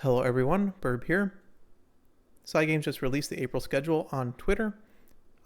Hello everyone, Burb here. Cygames just released the April schedule on Twitter.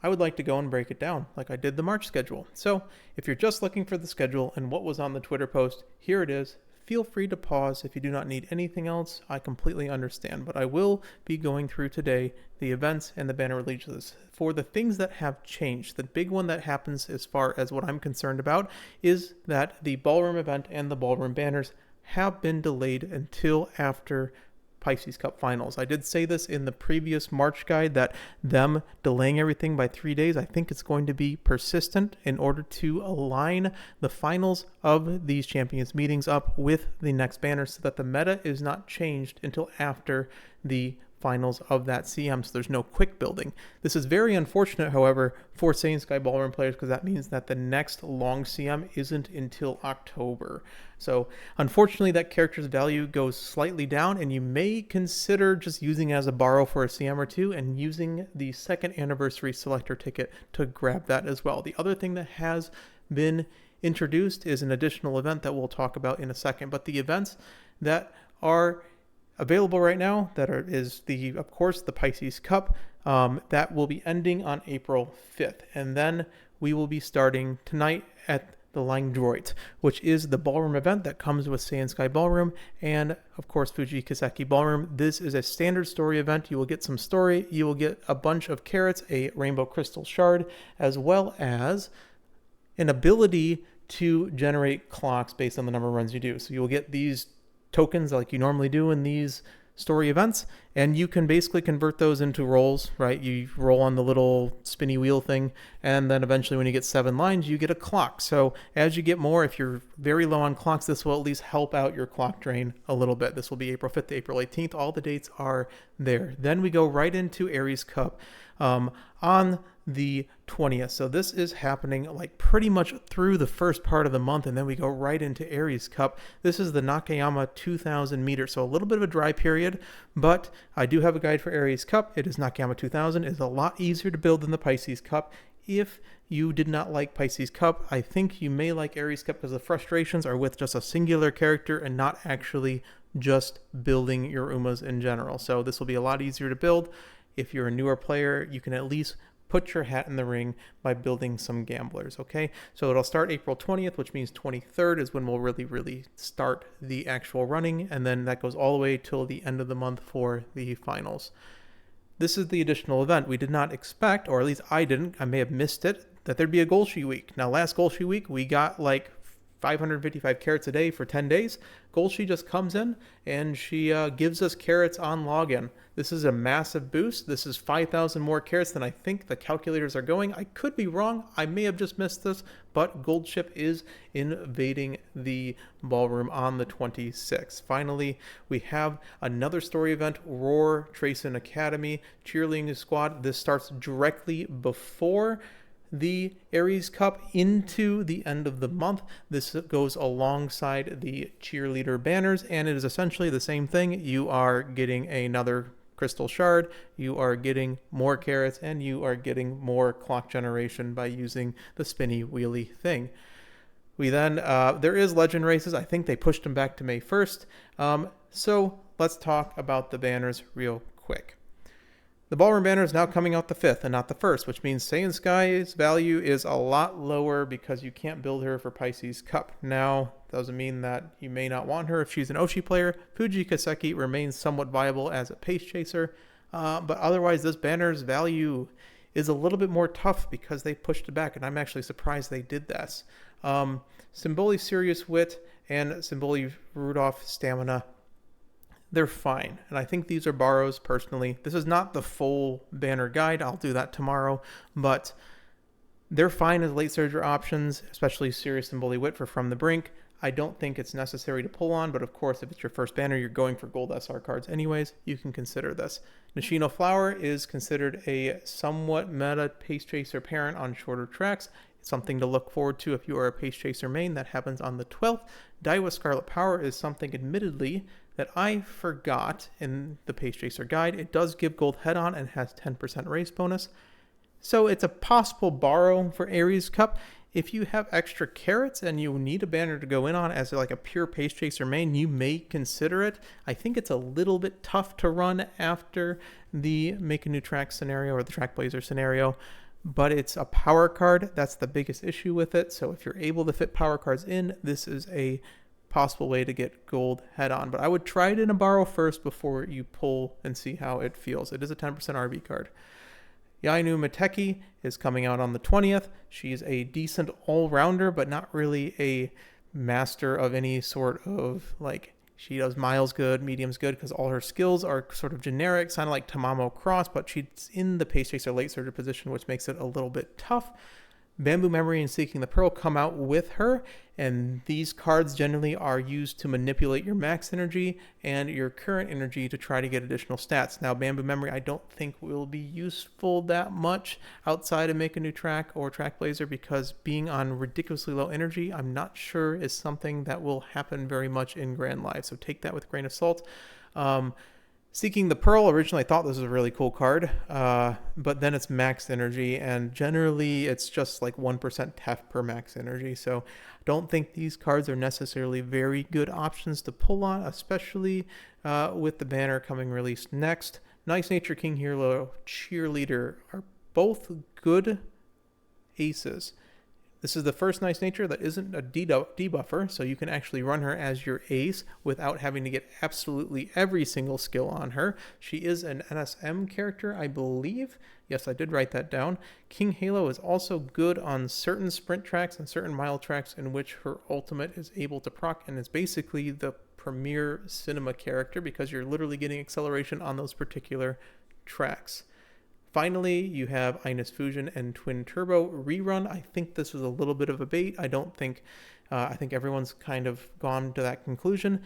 I would like to go and break it down like I did the March schedule. So if you're just looking for the schedule and what was on the Twitter post, here it is. Feel free to pause if you do not need anything else. I completely understand, but I will be going through today the events and the banner releases. For the things that have changed, the big one that happens as far as what I'm concerned about is that the ballroom event and the ballroom banners have been delayed until after Pisces Cup finals. I did say this in the previous March guide that them delaying everything by 3 days, I think it's going to be persistent in order to align the finals of these champions meetings up with the next banner so that the meta is not changed until after the finals of that CM, so there's no quick building. This is very unfortunate, however, for Saiyan Sky Ballroom players because that means that the next long CM isn't until October. So unfortunately that character's value goes slightly down, and you may consider just using it as a borrow for a CM or two and using the second anniversary selector ticket to grab that as well. The other thing that has been introduced is an additional event that we'll talk about in a second, but the events that are available right now is of course the Pisces Cup that will be ending on April 5th, and then we will be starting tonight at the Lang Droid, which is the ballroom event that comes with Saiyan Sky Ballroom and of course Fuji Kiseki Ballroom. This is a standard story event. You will get some story, you will get a bunch of carats, a rainbow crystal shard, as well as an ability to generate clocks based on the number of runs you do. So you will get these tokens like you normally do in these story events, and you can basically convert those into rolls, right? You roll on the little spinny wheel thing, and then eventually when you get 7 lines, you get a clock. So as you get more, if you're very low on clocks, this will at least help out your clock drain a little bit. This will be April 5th to April 18th. All the dates are there. Then we go right into Aries Cup on the 20th. So this is happening like pretty much through the first part of the month, and then we go right into Aries Cup. This is the Nakayama 2000 meter, so a little bit of a dry period, but I do have a guide for Aries Cup. It is Nakayama 2000. It's a lot easier to build than the Pisces Cup. If you did not like Pisces Cup, I think you may like Aries Cup because the frustrations are with just a singular character and not actually just building your Umas in general. So this will be a lot easier to build. If you're a newer player, you can at least put your hat in the ring by building some gamblers, okay? So it'll start April 20th, which means 23rd is when we'll really start the actual running, and then that goes all the way till the end of the month for the finals. This is the additional event. We did not expect, or at least I didn't, I may have missed it, that there'd be a Golshi week. Now, last Golshi week, we got like 555 carats a day for 10 days. Golshi just comes in and she gives us carats on login. This is a massive boost. This is 5,000 more carats than I think the calculators are going. I could be wrong. I may have just missed this, but Gold Ship is invading the ballroom on the 26th. Finally, we have another story event, Roar Tracen Academy Cheerleading Squad. This starts directly before the Aries Cup into the end of the month. This goes alongside the Cheerleader banners, and it is essentially the same thing. You are getting another crystal shard, you are getting more carats, and you are getting more clock generation by using the spinny wheelie thing. We then, there is legend races. I think they pushed them back to May 1st. So let's talk about the banners real quick. The ballroom banner is now coming out the 5th and not the 1st, which means Saiyan Sky's value is a lot lower because you can't build her for Pisces Cup. Now, doesn't mean that you may not want her if she's an Oshi player. Fuji Kiseki remains somewhat viable as a pace chaser, but otherwise this banner's value is a little bit more tough because they pushed it back, and I'm actually surprised they did this. Symboli Serious Wit and Symboli Rudolph Stamina, they're fine, and I think these are borrows personally. This is not the full banner guide. I'll do that tomorrow, but they're fine as late surger options, especially Serious and Bully Wit for From the Brink. I don't think it's necessary to pull on, but of course, if it's your first banner, you're going for gold SR cards anyways, you can consider this. Nishino Flower is considered a somewhat meta Pace Chaser parent on shorter tracks. It's something to look forward to if you are a Pace Chaser main. That happens on the 12th. Daiwa Scarlet Power is something, admittedly, that I forgot in the Pace Chaser guide. It does give gold head-on and has 10% race bonus. So it's a possible borrow for Aries Cup. If you have extra carats and you need a banner to go in on as like a pure pace chaser main, you may consider it. I think it's a little bit tough to run after the make a new track scenario or the track blazer scenario, but it's a power card. That's the biggest issue with it. So if you're able to fit power cards in, this is a possible way to get gold head on. But I would try it in a borrow first before you pull and see how it feels. It is a 10% RB card. Yainu Mateki is coming out on the 20th. She's a decent all-rounder, but not really a master of any sort of, like, she does miles good, mediums good, because all her skills are sort of generic, kind of like Tamamo Cross, but she's in the Pace Chaser late surger position, which makes it a little bit tough. Bamboo Memory and Seeking the Pearl come out with her, and these cards generally are used to manipulate your max energy and your current energy to try to get additional stats. Now, Bamboo Memory I don't think will be useful that much outside of Make a New Track or Track Blazer, because being on ridiculously low energy, I'm not sure is something that will happen very much in Grand Live, so take that with a grain of salt. Seeking the Pearl, originally I thought this was a really cool card, but then it's max energy, and generally it's just like 1% TEF per max energy, so I don't think these cards are necessarily very good options to pull on, especially with the banner coming released next. Nice Nature King Hero Cheerleader are both good aces. This is the first Nice Nature that isn't a debuffer, so you can actually run her as your ace without having to get absolutely every single skill on her. She is an NSM character, I believe. Yes, I did write that down. King Halo is also good on certain sprint tracks and certain mile tracks in which her ultimate is able to proc, and is basically the premier cinema character because you're literally getting acceleration on those particular tracks. Finally, you have Ines Fusion and Twin Turbo Rerun. I think this was a little bit of a bait. I think everyone's kind of gone to that conclusion.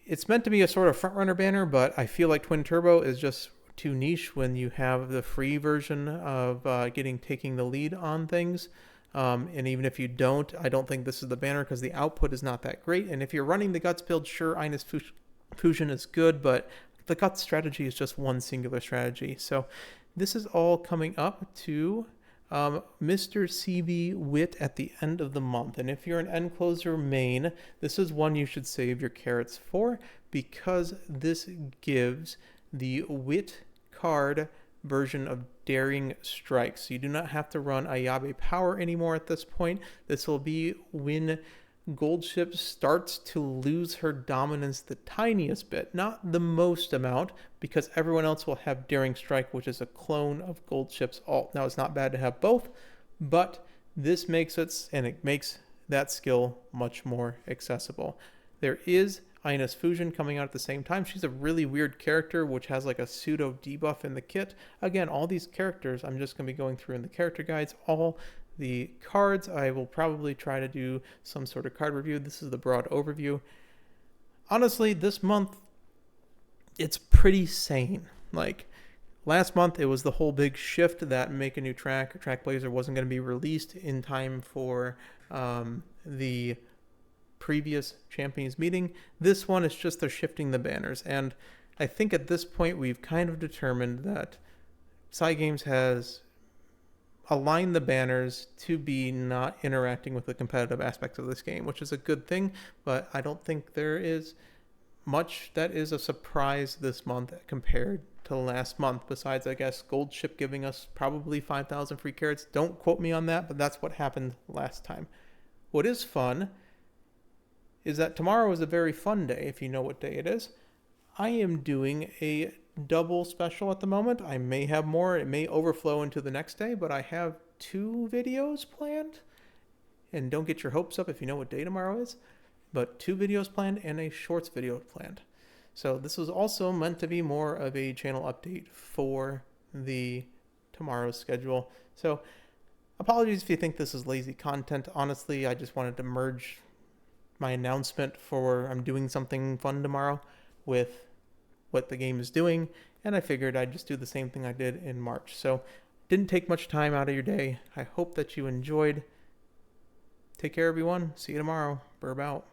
It's meant to be a sort of frontrunner banner, but I feel like Twin Turbo is just too niche when you have the free version of taking the lead on things. And even if you don't, I don't think this is the banner because the output is not that great. And if you're running the Guts build, sure, Ines Fusion is good, but the Guts strategy is just one singular strategy. So this is all coming up to Mr. CB Wit at the end of the month. And if you're an end closer main, this is one you should save your carats for, because this gives the Wit card version of Daring Strike. So you do not have to run Ayabe Power anymore at this point. This will be when Goldship starts to lose her dominance the tiniest bit, not the most amount, because everyone else will have Daring Strike, which is a clone of Goldship's ult. Now, it's not bad to have both, but this makes it, and it makes that skill much more accessible. There is Ines Fusion coming out at the same time. She's a really weird character, which has like a pseudo debuff in the kit. Again, all these characters I'm just going to be going through in the character guides. All the cards, I will probably try to do some sort of card review. This is the broad overview. Honestly, this month, it's pretty sane. Like, last month, it was the whole big shift that Make a New Track, Track Blazer wasn't going to be released in time for the previous Champions meeting. This one is just they're shifting the banners. And I think at this point, we've kind of determined that Cygames has align the banners to be not interacting with the competitive aspects of this game, which is a good thing, but I don't think there is much that is a surprise this month compared to last month, besides, I guess, Goldship giving us probably 5,000 free carats. Don't quote me on that, but that's what happened last time. What is fun is that tomorrow is a very fun day, if you know what day it is. I am doing a double special at the moment. I may have more. It may overflow into the next day, but I have 2 videos planned. And don't get your hopes up if you know what day tomorrow is, but 2 videos planned and a shorts video planned. So this was also meant to be more of a channel update for the tomorrow's schedule. So apologies if you think this is lazy content. Honestly, I just wanted to merge my announcement for I'm doing something fun tomorrow with what the game is doing, and I figured I'd just do the same thing I did in March. So didn't take much time out of your day. I hope that you enjoyed. Take care, everyone. See you tomorrow. Burb out.